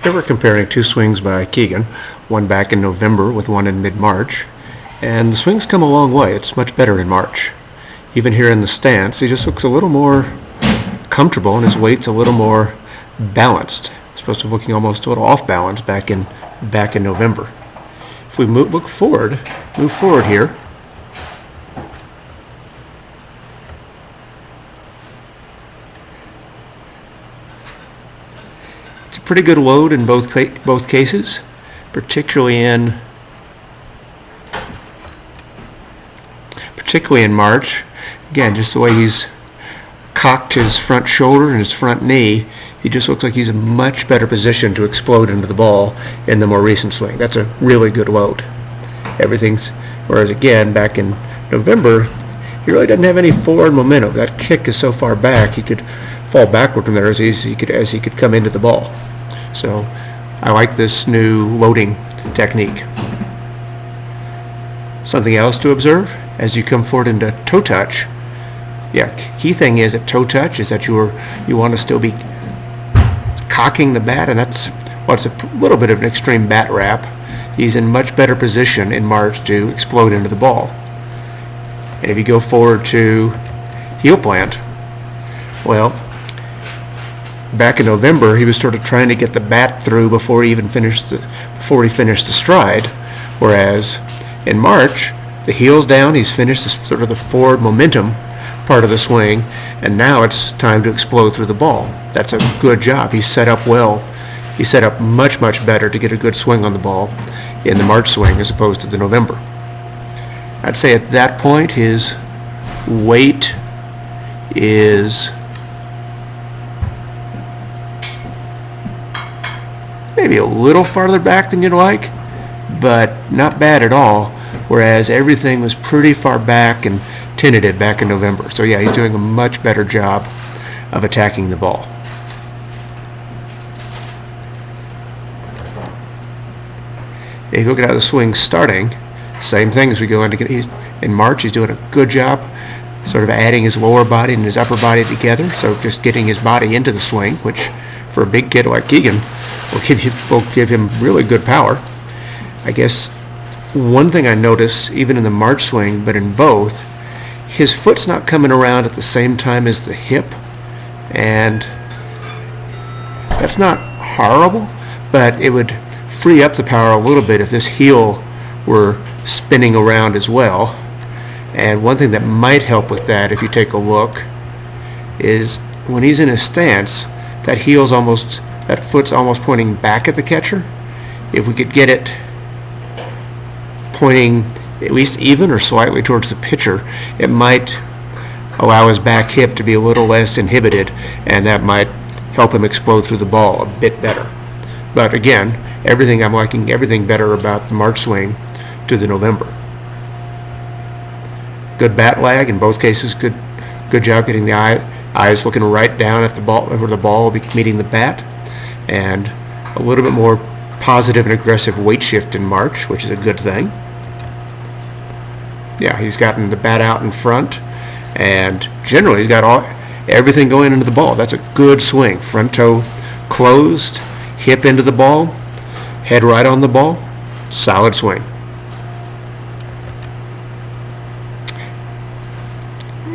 Here we're comparing two swings by Keegan, one back in November with one in mid-March, and the swings come a long way. It's much better in March. Even here in the stance, he just looks a little more comfortable and his weight's a little more balanced. It's supposed to be looking almost a little off balance back in November. If we move forward here, it's a pretty good load in both cases, particularly in March. Again, just the way he's cocked his front shoulder and his front knee, he just looks like he's in a much better position to explode into the ball in the more recent swing. That's a really good load. Whereas again, back in November, he really doesn't have any forward momentum. That kick is so far back, he could fall backward from there as easy as he could come into the ball. So I like this new loading technique. Something else to observe as you come forward into toe touch. Key thing is at toe touch is that you want to still be cocking the bat, and that's what's a little bit of an extreme bat wrap. He's in much better position in March to explode into the ball. And if you go forward to heel plant, well, back in November he was sort of trying to get the bat through before he finished the stride, whereas in March the heel's down, he's finished sort of the forward momentum part of the swing, and now it's time to explode through the ball. That's a good job. He's set up well. He's set up much better to get a good swing on the ball in the March swing as opposed to the November. I'd say at that point his weight is maybe a little farther back than you'd like, but not bad at all, whereas everything was pretty far back and tentative back in November. So yeah, he's doing a much better job of attacking the ball. If you look at how the swing's starting, same thing as we go into in March, he's doing a good job sort of adding his lower body and his upper body together, so just getting his body into the swing, which for a big kid like Keegan will give him really good power. I guess one thing I noticed even in the March swing, but in both, his foot's not coming around at the same time as the hip, and that's not horrible, but it would free up the power a little bit if this heel were spinning around as well. And one thing that might help with that, if you take a look, is when he's in a stance, that foot's almost pointing back at the catcher. If we could get it pointing at least even or slightly towards the pitcher, it might allow his back hip to be a little less inhibited, and that might help him explode through the ball a bit better. But again, I'm liking everything better about the March swing to the November. Good bat lag in both cases. Good job getting the eyes looking right down at the ball, where the ball will be meeting the bat, and a little bit more positive and aggressive weight shift in March, which is a good thing. Yeah, he's gotten the bat out in front, and generally he's got everything going into the ball. That's a good swing. Front toe closed, hip into the ball, head right on the ball. Solid swing.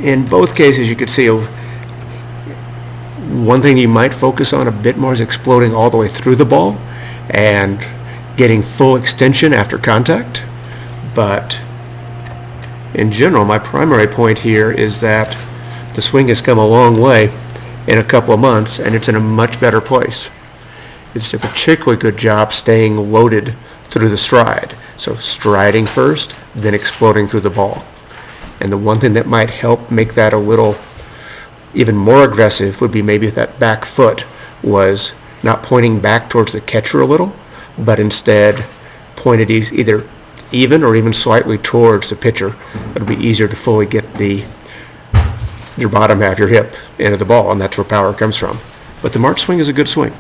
In both cases, you could see one thing you might focus on a bit more is exploding all the way through the ball and getting full extension after contact. But in general, my primary point here is that the swing has come a long way in a couple of months, and it's in a much better place. It's a particularly good job staying loaded through the stride. So striding first, then exploding through the ball. And the one thing that might help make that a little even more aggressive would be maybe if that back foot was not pointing back towards the catcher a little, but instead pointed either even or even slightly towards the pitcher. It'll be easier to fully get your bottom half, your hip, into the ball, and that's where power comes from. But the March swing is a good swing.